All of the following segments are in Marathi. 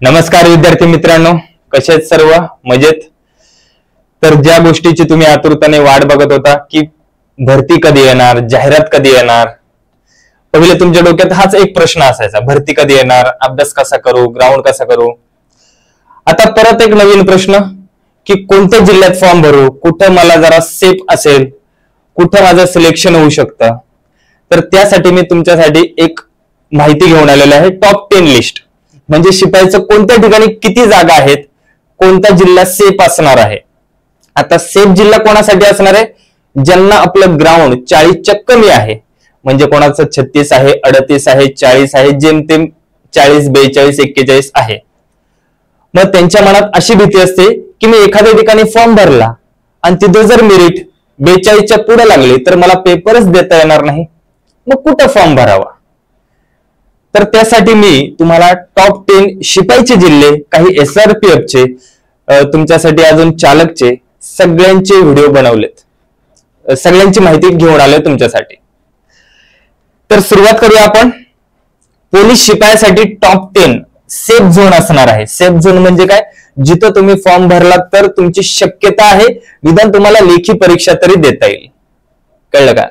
नमस्कार विद्यार्थी मित्रांनो, कसे आहेत सर्व? मजेत? तर ज्या गोष्टीची तुम्ही आतुरतेने वाट बघत होता की भरती कधी येणार, जाहिरात कधी येणार, पहिले तुमच्या डोक्यात हाच एक प्रश्न असायचा, भरती कधी येणार, अभ्यास कसा करू, ग्राउंड कसा करू. आता परत एक नवीन प्रश्न की कोणत्या जिल्ह्यात फॉर्म भरू, कुठं मला जरा सेफ असेल, कुठं माझं सिलेक्शन होऊ शकतं. तर त्यासाठी मी तुमच्यासाठी एक माहिती घेऊन आलेली आहे, टॉप 10 लिस्ट. म्हणजे शिपाईचं कोणत्या ठिकाणी किती जागा आहेत, कोणता जिल्हा सेफ असणार आहे. आता सेफ जिल्हा कोणासाठी असणार आहे? ज्यांना आपलं ग्राउंड 40च्या कमी आहे, म्हणजे कोणाचं 36 आहे, 38 आहे, 40 आहे, जेमतेम 40, 42, 41 आहे. मग त्यांच्या मनात अशी भीती असते की मी एखाद्या ठिकाणी फॉर्म भरला आणि तिथे जर मेरिट 42च्या पुढे लागली तर मला पेपरच देता येणार नाही, मग कुठं फॉर्म भरावा. तर त्यासाठी मी तुम्हाला टॉप 10 शिपाईचे जिल्हे, काही SRPF चे, तुमच्यासाठी अजून चालकचे सगळ्यांचे व्हिडिओ बनवलेत, सगळ्यांची माहिती घेऊन आलोय तुमच्यासाठी. तर सुरुवात करूया आपण. पोलीस शिपायासाठी टॉप 10 सेफ झोन असणार आहे. सेफ झोन म्हणजे काय? जिथं तुम्ही फॉर्म भरलात तर तुमची शक्यता आहे निदान तुम्हाला लेखी परीक्षा तरी देता येईल. कळलं का?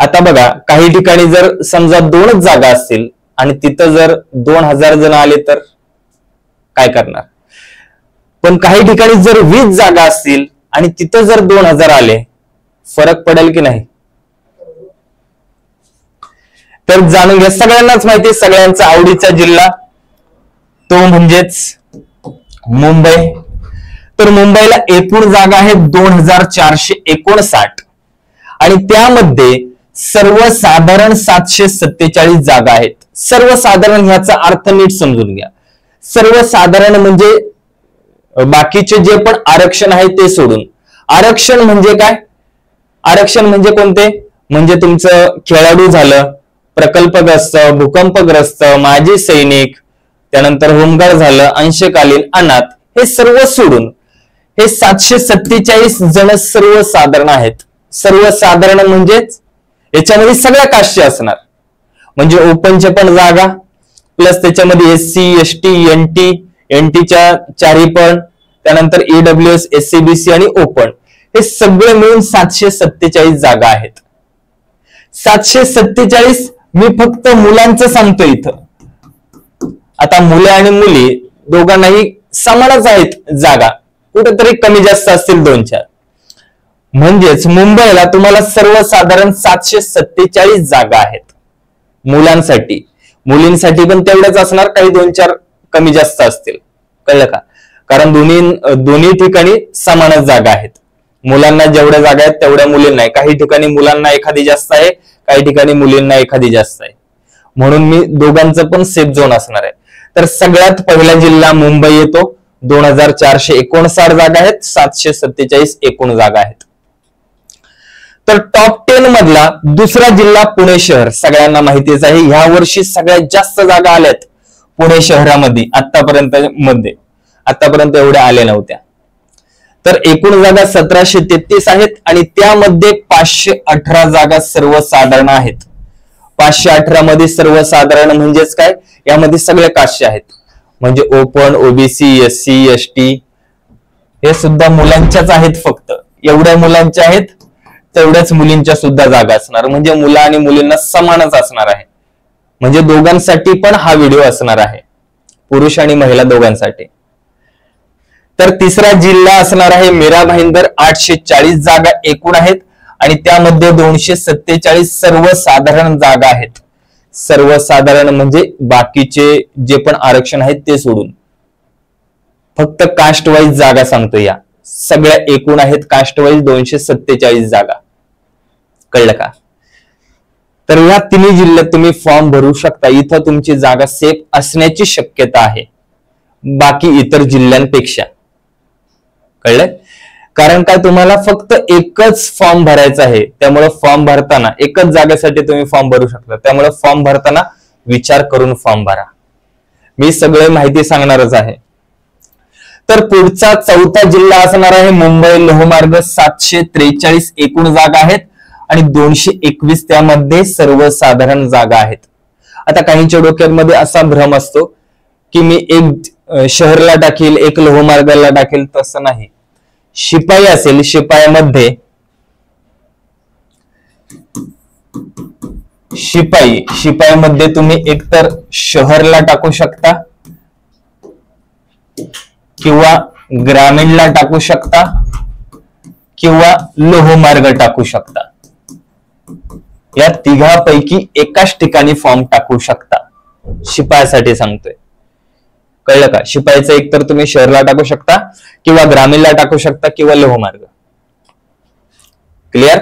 आता बघा, काही ठिकाणी जर समजा 2च जागा असतील आणि तिथं जर 2000 जण आले तर काय करणार. पण काही ठिकाणी जर 20 जागा असतील आणि तिथं जर 2000 आले, फरक पडेल की नाही? तर जाणून घ्या. सगळ्यांनाच माहिती, सगळ्यांचा आवडीचा जिल्हा तो म्हणजेच मुंबई. तर मुंबईला एकूण जागा आहेत 2459 आणि त्यामध्ये सर्वसाधारण 747 जागा आहेत. सर्वसाधारण ह्याचा अर्थ नीट समजून घ्या. सर्वसाधारण म्हणजे बाकीचे जे पण आरक्षण आहे ते सोडून. आरक्षण म्हणजे काय? आरक्षण म्हणजे कोणते? म्हणजे तुमचं खेळाडू झालं, प्रकल्पग्रस्त, भूकंपग्रस्त, माजी सैनिक, त्यानंतर होमगार्ड झालं, अंशकालीन, अनाथ, हे सर्व सोडून हे 747 जण सर्वसाधारण आहेत. सर्वसाधारण म्हणजेच याच्यामध्ये सगळ्या कास्टचे असणार, म्हणजे ओपनचे पण जागा प्लस त्याच्यामध्ये SC, ST, NT, NTच्या 4 पण, त्यानंतर EWS, SCBC आणि ओपन, हे सगळे मिळून 747 जागा आहेत. 747 मी फक्त मुलांचं सांगतो इथं. आता मुले आणि मुली दोघांनाही समानच आहेत जागा, कुठेतरी कमी जास्त असतील 2-4. म्हणजेच मुंबईला तुम्हाला सर्वसाधारण 747 जागा आहेत मुलांसाठी. मुलींसाठी पण तेवढ्याच असणार, काही 2-4 कमी जास्त असतील. कळलं का? कारण दोन्ही ठिकाणी समानच जागा आहेत. मुलांना जेवढ्या जागा आहेत तेवढ्या मुलींना आहे. काही ठिकाणी मुलांना एखादी जास्त आहे, काही ठिकाणी मुलींना एखादी जास्त आहे. म्हणून मी दोघांचं पण सेफ झोन असणार आहे. तर सगळ्यात पहिला जिल्हा मुंबई येतो. 2459 जागा आहेत, 747 एकूण जागा आहेत. तर टॉप 10 मधला दुसरा जिल्हा पुणे शहर. सगळ्यांना माहितीच आहे, ह्या वर्षी सगळ्यात जास्त जागा आल्यात पुणे शहरामध्ये. आतापर्यंत एवढ्या आल्या नव्हत्या. तर एकूण जागा 1733 आहेत आणि त्यामध्ये 518 जागा सर्वसाधारण आहेत. 518 मध्ये सर्वसाधारण म्हणजेच काय? यामध्ये सगळे कास्टचे आहेत, म्हणजे ओपन, OBC, SC, ST, हे सुद्धा मुलांच्याच आहेत. फक्त एवढ्या मुलांच्या आहेत तेवढ्याच मुलींच्या सुद्धा जागा असणार, म्हणजे मुलं आणि मुलींना समानच असणार आहे. म्हणजे दोघांसाठी पण हा व्हिडिओ असणार आहे, पुरुष आणि महिला दोघांसाठी. तर तिसरा जिल्हा असणार आहे मीरा भाईंदर. 840 जागा एकूण आहेत आणि त्यामध्ये 247 सर्वसाधारण जागा आहेत. सर्वसाधारण म्हणजे बाकीचे जे पण आरक्षण आहेत ते सोडून, फक्त कास्ट वाईज जागा सांगतो. या सगळ्या एकूण आहेत कास्ट वाईज 247 जागा. कळलं का? तर या तिन्ही जिल्ह्यात तुम्ही फॉर्म भरू शकता. इथं तुमची जागा सेफ असण्याची शक्यता आहे बाकी इतर जिल्ह्यांपेक्षा. कळलं? कारण काय, तुम्हाला फक्त एकच फॉर्म भरायचा आहे. त्यामुळे फॉर्म भरताना एकच जागेसाठी तुम्ही फॉर्म भरू शकता. त्यामुळे फॉर्म भरताना विचार करून फॉर्म भरा. मी सगळे माहिती सांगणारच आहे. तर पुढचा चौथा जिल्हा असणार आहे मुंबई लोहमार्ग. 743 एकूण जागा आहेत आणि 221 त्यामध्ये सर्वसाधारण जागा आहेत. आता काहींच्या डोक्यामध्ये असा भ्रम असतो की मी शहरला टाकील, एक लोहमार्गाला टाकील, तसं नाही. शिपाई असेल, शिपाईमध्ये तुम्ही एकतर शहरला टाकू शकता किंवा ग्रामीणला टाकू शकता किंवा लोहमार्ग टाकू शकता. या तिघापैकी एकाच ठिकाणी फॉर्म टाकू शकता. शिपायासाठी सांगतोय, कळलं का? शिपाईचं एकतर तुम्ही शहरला टाकू शकता किंवा ग्रामीणला टाकू शकता किंवा लोहमार्ग. क्लिअर?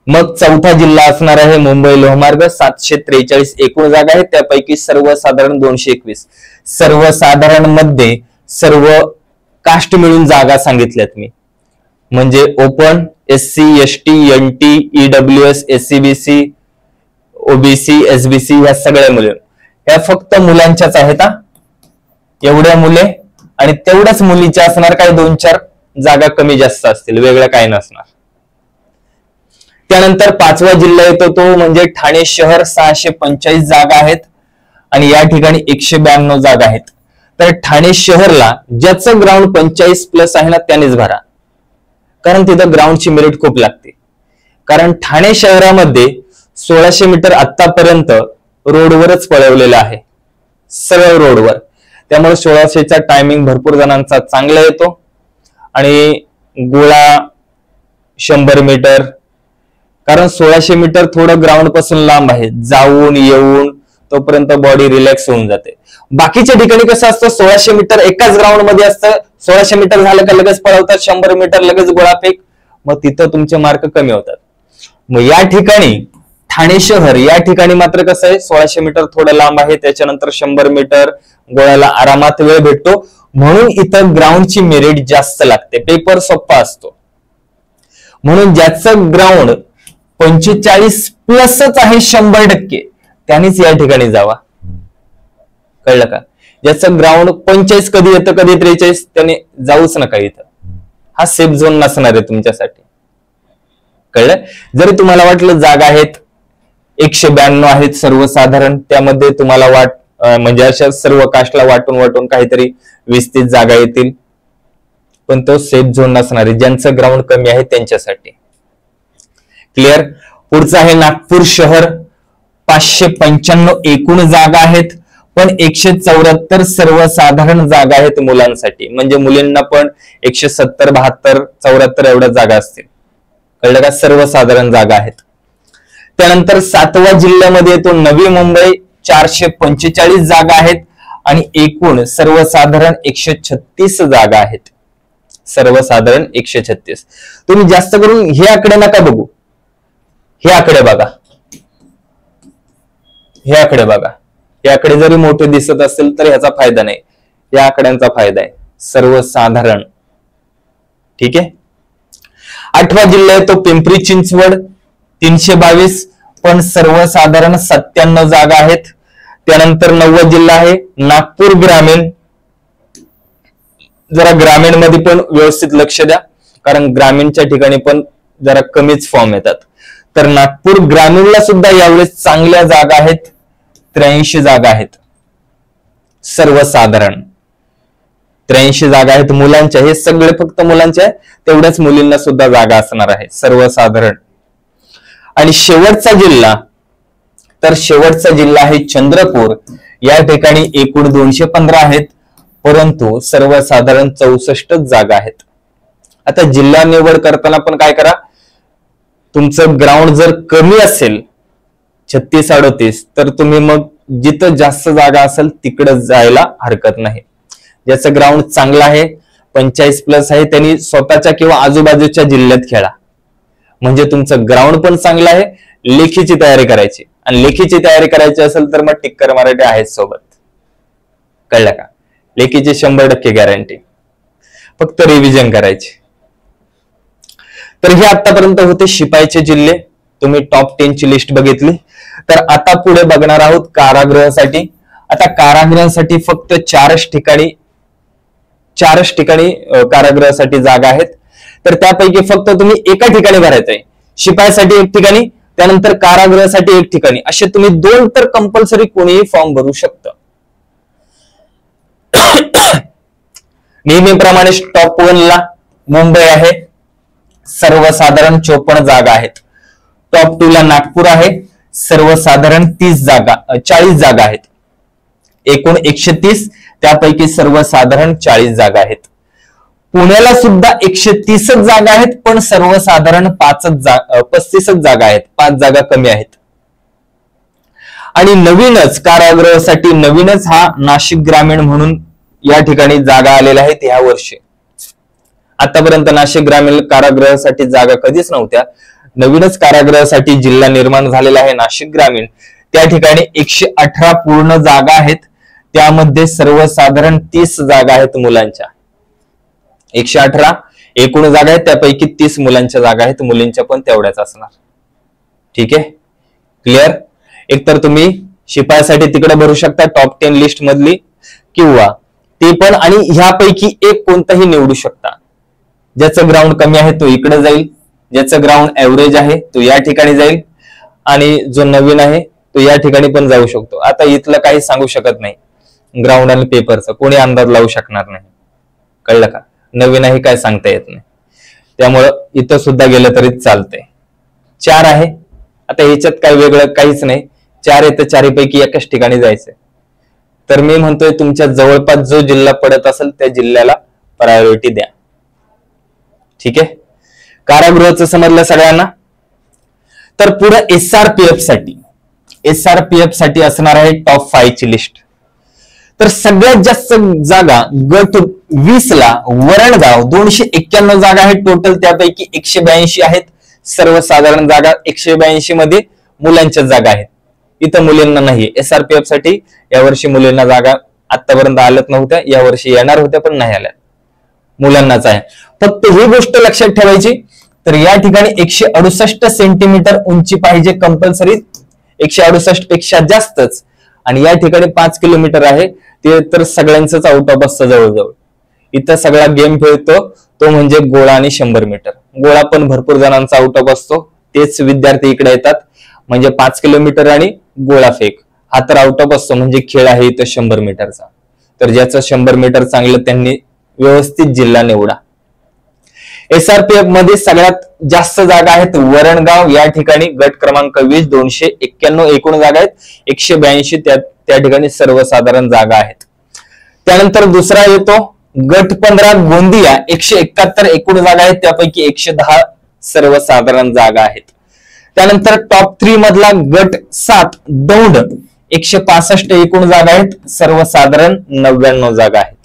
मग चौथा जिल्हा असणार आहे मुंबई लोहमार्ग. 743 एकूण जागा आहेत, त्यापैकी सर्वसाधारण 221. सर्वसाधारण मध्ये सर्व कास्ट मिळून जागा सांगितल्यात मी, म्हणजे open, SC, ST, NT, EWS, SCBC, OBC, SBC या सगळ्या मुले, या फक्त मुलांच्याच आहेत. एवढ्या मुले आणि तेवढ्याच मुलीच्या असणार, काही 2-4 जागा कमी जास्त असतील, वेगळं काय नसणार. त्यानंतर पाचवा जिल्हा येतो तो म्हणजे ठाणे शहर. 645 जागा आहेत आणि या ठिकाणी 192 जागा आहेत. तर ठाणे शहरला ज्याचं ग्राउंड 45+ आहे ना त्यानेच भरा, कारण तिथं ग्राउंडची मेरिट खूप लागते. कारण ठाणे शहरामध्ये 1600 मीटर आतापर्यंत रोडवरच पळवलेलं आहे, सरळ रोडवर. त्यामुळे 1600चा टायमिंग भरपूर जणांचा चांगला येतो. आणि गोळा 100 मीटर, कारण 1600 मीटर थोडं ग्राउंड पासून लांब आहे, जाऊन येऊन तोपर्यंत बॉडी रिलॅक्स होऊन जाते. बाकीच्या ठिकाणी कसं असतं, 1600 मीटर एकाच ग्राउंड मध्ये असतं, 1600 मीटर झालं का लगेच पळवतात, 100 मीटर लगेच गोळाफेक, मग तिथं तुमचे मार्क कमी होतात. मग या ठिकाणी ठाणे शहर या ठिकाणी मात्र कसं आहे, 1600 मीटर थोडं लांब आहे, त्याच्यानंतर 100 मीटर गोळ्याला आरामात वेळ भेटतो, म्हणून इथं ग्राउंडची मेरिट जास्त लागते, पेपर सोपा असतो. म्हणून ज्याचं ग्राउंड 45+ आहे 100%, त्यांनीच या ठिकाणी जावा. कळलं का? ज्याचं ग्राउंड 45 कधी येतं कधी 43, त्याने जाऊच नका इथं. हा सेफ झोन नसणार आहे तुमच्यासाठी. कळलं? जरी तुम्हाला वाटलं जागा आहेत 192 आहेत सर्वसाधारण, त्यामध्ये तुम्हाला म्हणजे अशा सर्व कास्टला वाटून काहीतरी 20-30 जागा येतील, पण तो सेफ झोन नसणार आहे, ज्यांचं ग्राउंड कमी आहे त्यांच्यासाठी. क्लिअर? पुढचं आहे नागपूर शहर. 595 एकूण जागा आहेत, पण 174 सर्वसाधारण जागा आहेत मुलांसाठी, म्हणजे मुलींना पण 170, 72, 74 एवढ्या जागा असतील. कळलं का? सर्वसाधारण जागा आहेत. त्यानंतर 7व्या जिल्ह्यामध्ये येतो नवी मुंबई. 445 जागा आहेत आणि एकूण सर्वसाधारण 136 जागा आहेत. सर्वसाधारण 136. तुम्ही जास्त करून हे आकडे नका बघू, हे आकडे बघा, हे आकडे बघा. हे आकडे जरी मोठे दिसत असेल तर ह्याचा फायदा नाही, या आकड्यांचा फायदा आहे. सर्वसाधारण. ठीक आहे. 8वा जिल्हा आहे तो पिंपरी चिंचवड. 322, पण सर्वसाधारण 97 जागा आहेत. त्यानंतर 9वा जिल्हा आहे नागपूर ग्रामीण. जरा ग्रामीण मध्ये पण व्यवस्थित लक्ष द्या, कारण ग्रामीणच्या ठिकाणी पण जरा कमीच फॉर्म येतात. तर नागपूर ग्रामीणला सुद्धा यावेळेस चांगल्या जागा आहेत. 83 जागा आहेत सर्वसाधारण. 83 जागा आहेत मुलांच्या, हे सगळे फक्त मुलांचे आहे, तेवढ्याच मुलींना सुद्धा जागा असणार आहे सर्वसाधारण. आणि शेवटचा जिल्हा, तर शेवटचा जिल्हा आहे चंद्रपूर. या ठिकाणी एकूण 215 आहेत, परंतु सर्वसाधारण 64 जागा आहेत. आता जिल्हा निवड करताना पण काय करा, तुमचं ग्राउंड जर कमी असेल 36-38, तर तुम्ही मग जिथं जास्त जागा असेल तिकडे जायला हरकत नाही. ज्याचं ग्राउंड चांगलं आहे 45+ आहे, त्यांनी स्वतःच्या किंवा आजूबाजूच्या जिल्ह्यात खेळा, म्हणजे तुमचं ग्राउंड पण चांगलं आहे. लेखीची तयारी करायची, आणि लेखीची तयारी करायची असेल तर मग टिक्कर मराठी आहेत सोबत. कळलं का? लेखीची 100% गॅरंटी, फक्त रिव्हिजन करायची. तर हे आतापर्यंत होते शिपाईचे जिल्हे. तुम्ही टॉप 10 ची लिस्ट बघितली. तर आता पुढे बघणार आहोत कारागृहासाठी. आता कारागृहासाठी फक्त 4च ठिकाणी कारागृहासाठी जागा आहेत. तर त्यापैकी फक्त तुम्ही एका ठिकाणी भरायचंय. शिपाईसाठी 1 ठिकाणी, त्यानंतर कारागृहासाठी 1 ठिकाणी, असे तुम्ही 2 तर कंपल्सरी कोणीही फॉर्म भरू शकतं. नेहमीप्रमाणे टॉप 1 ला मुंबई आहे, सर्वसाधारण 54 जागा आहेत. टॉप 2 ला नागपूर आहे, सर्वसाधारण 40 जागा आहेत. एकूण 130, त्यापैकी सर्वसाधारण 40 जागा आहेत. पुण्याला सुद्धा 130 जागा आहेत, पण सर्वसाधारण 35 जागा आहेत, 5 जागा कमी आहेत. आणि नवीनच कारागृहासाठी नवीनच हा नाशिक ग्रामीण म्हणून या ठिकाणी जागा आलेल्या आहेत या वर्षी. आतापर्यंत नाशिक ग्रामीण कारागृहासाठी जागा कधीच नव्हत्या. नवीनच कारागृहासाठी जिल्हा निर्माण झालेला आहे नाशिक ग्रामीण. त्या ठिकाणी 118 पूर्ण जागा आहेत, त्यामध्ये सर्वसाधारण 30 जागा आहेत मुलांच्या. 118 एकूण जागा आहेत, त्यापैकी 30 मुलांच्या जागा आहेत, मुलींच्या पण तेवढ्याच असणार. ठीक आहे, क्लिअर. एकतर तुम्ही शिपायासाठी तिकडे भरू शकता टॉप 10 लिस्ट मधली, किंवा ते पण आणि ह्यापैकी एक कोणताही निवडू शकता. ज्याचं ग्राउंड कमी आहे तो इकडे जाईल, ज्याचं ग्राउंड एव्हरेज आहे तो या ठिकाणी जाईल, आणि जो नवीन आहे तो या ठिकाणी पण जाऊ शकतो. आता इथलं काही सांगू शकत नाही, ग्राउंड आणि पेपरचं कोणी अंदाज लावू शकणार नाही. कळलं का? नवीन आहे काय सांगता येत नाही, त्यामुळं इथं सुद्धा गेलं तरी चालतंय. 4 आहे, आता याच्यात काय वेगळं काहीच नाही. 4 आहे तर 4 पैकी एकाच ठिकाणी जायचंय. तर मी म्हणतोय तुमच्या जवळपास जो जिल्हा पडत असेल त्या जिल्ह्याला प्रायोरिटी द्या. ठीक आहे, कारागृहाचं समजलं सगळ्यांना. तर पुढे एसआरपीएफ साठी असणार आहे टॉप 5 ची लिस्ट. तर सगळ्यात जास्त जागा गट 20 ला वरणगाव 291 जागा आहेत टोटल, त्यापैकी 182 आहेत सर्वसाधारण जागा. 182 मध्ये मुलांच्या जागा आहेत, इथं मुलींना नाही. एसआरपीएफ साठी यावर्षी मुलींना जागा आतापर्यंत आल्यात नव्हत्या, यावर्षी येणार होत्या पण नाही आल्या, मुलांनाच आहे. फक्त ही गोष्ट लक्षात ठेवायची, तर या ठिकाणी 168 सेंटीमीटर उंची पाहिजे कंपल्सरी, 168 पेक्षा जास्तच. आणि या ठिकाणी 5 किलोमीटर आहे, ते तर सगळ्यांचंच आउट ऑफ असतं जवळजवळ. इथं सगळा गेम खेळतो तो म्हणजे गोळा आणि 100 मीटर. गोळा पण भरपूर जणांचा आउट ऑफ असतो, तेच विद्यार्थी इकडे येतात. म्हणजे 5 किलोमीटर आणि गोळा फेक हा तर आउट ऑफ असतो, म्हणजे खेळ आहे इथं 100 मीटरचा. तर ज्याचं 100 मीटर चांगलं त्यांनी व्यवस्थित जिल्हा निवडा. एसआरपीएफ मध्ये सगळ्यात जास्त जागा आहेत वरणगाव या ठिकाणी, गट क्रमांक 20 291 एकूण जागा आहेत, 182 त्या ठिकाणी सर्वसाधारण जागा आहेत. त्यानंतर दुसरा येतो गट 15 गोंदिया, 171 एकूण जागा आहेत, त्यापैकी 110 सर्वसाधारण जागा आहेत. त्यानंतर टॉप 3 मधला गट 7 दौंड, 165 एकूण जागा आहेत, सर्वसाधारण 99 जागा आहेत.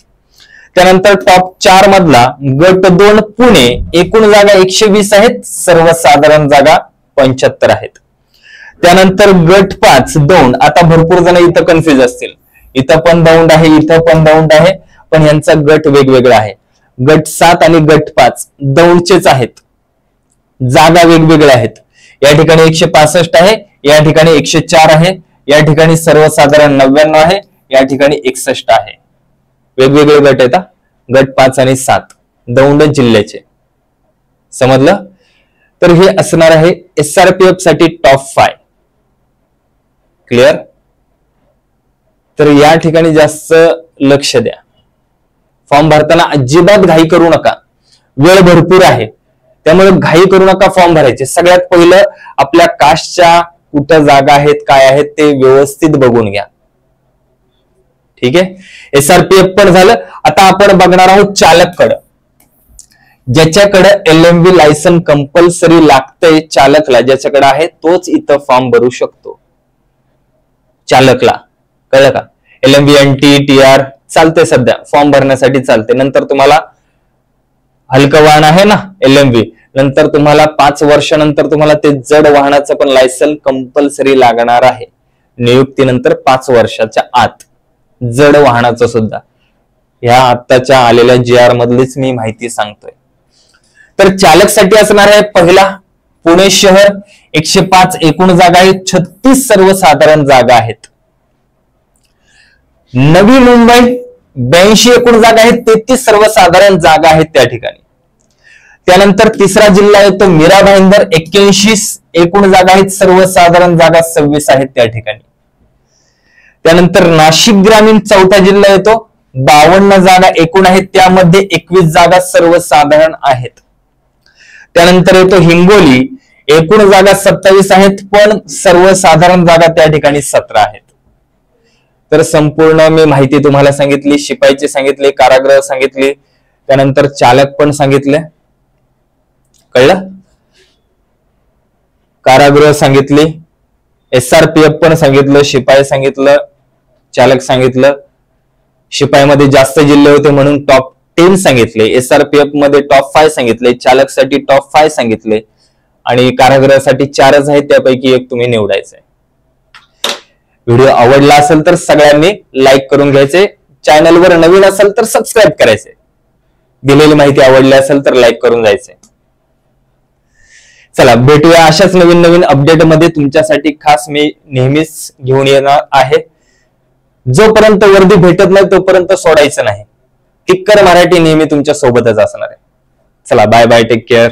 त्यानंतर टॉप 4 मधला गट 2 पुणे, एकूण जागा 120 आहेत, सर्वसाधारण जागा 75 आहेत. त्यानंतर गट 5 दौंड, आता भरपूर जण इथं कन्फ्युज असतील, इथं पण दौंड आहे, इथं पण दौंड आहे, पण यांचा गट वेगवेगळा आहे. गट 7 आणि गट 5 दौंडचेच आहेत, जागा वेगवेगळ्या आहेत. या ठिकाणी 165 आहे, या ठिकाणी 104 आहे, या ठिकाणी सर्वसाधारण 99 आहे, या ठिकाणी 61 आहे. वेगवेगळे गट आहेत. गट 5 आणि 7 दौंड जिल्ह्याचे, समजलं. तर हे असणार आहे एसआरपीएफ साठी टॉप 5. क्लिअर. तर या ठिकाणी जास्त लक्ष द्या. फॉर्म भरताना अजिबात घाई करू नका, वेळ भरपूर आहे, त्यामुळे घाई करू नका फॉर्म भरायचे. सगळ्यात पहिलं आपल्या कास्टच्या कुठं जागा आहेत काय आहेत ते व्यवस्थित बघून घ्या. ठीक आहे, एसआरपीएफ पण झालं. आता आपण बघणार आहोत चालककडं. ज्याच्याकडे LMV लायसन कंपल्सरी लागतंय चालकला, ज्याच्याकडे आहे तोच इथं फॉर्म भरू शकतो चालकला. कळलं का? LMV NT TR चालते सध्या फॉर्म भरण्यासाठी चालते. नंतर तुम्हाला हलकं वाहन आहे ना LMV, नंतर तुम्हाला 5 वर्षानंतर तुम्हाला ते जड वाहनाचं पण लायसन कंपल्सरी लागणार आहे. नियुक्तीनंतर 5 वर्षाच्या आत जड वाहनाचं सुद्धा. ह्या आत्ताच्या आलेल्या GR मधलीच मी माहिती सांगतोय. तर चालकसाठी असणार आहे पहिला पुणे शहर, 105 एकूण जागा आहेत, 36 सर्वसाधारण जागा आहेत. नवी मुंबई 82 एकूण जागा आहेत, 33 सर्वसाधारण जागा आहेत त्या ठिकाणी. त्यानंतर तिसरा जिल्हा येतो मीरा भाईंदर, 81 एकूण जागा आहेत, सर्वसाधारण जागा 26 आहेत त्या ठिकाणी. त्यानंतर नाशिक ग्रामीण चौथा जिल्हा येतो, 52 जागा एकूण आहेत, त्यामध्ये 21 जागा सर्वसाधारण आहेत. त्यानंतर येतो हिंगोली, एकूण जागा 27 आहेत, पण सर्वसाधारण जागा त्या ठिकाणी 17 आहेत. तर संपूर्ण मी माहिती तुम्हाला सांगितली, शिपाईची सांगितली, कारागृह सांगितली, त्यानंतर चालक पण सांगितले, कळलं? कारागृह सांगितली, SRPF पण सांगितलं, शिपाई सांगितलं, चालक सांगितलं. शिपाईमध्ये जास्त जिल्हे होते म्हणून टॉप 10 सांगितले, SRPF मध्ये टॉप 5 सांगितले, चालकसाठी टॉप 5 सांगितले आणि कारागृहासाठी 4च आहेत, त्यापैकी एक तुम्ही निवडायचंय. व्हिडिओ आवडला असेल तर सगळ्यांनी लाईक करून घ्यायचे, चॅनलवर नवीन असेल तर सबस्क्राईब करायचे, दिलेली माहिती आवडली असेल तर लाईक करून जायचे. चला भेटूया अशाच नवीन नवीन अपडेट मध्ये, तुमच्यासाठी खास मी नेहमीच घेऊन येणार आहे. जोपर्यंत वर्दी भेटत नाही तोपर्यंत सोडायचं नाही. किक्कर मराठी नेहमी तुमच्या सोबतच असणार आहे. चला बाय बाय, टेक केअर.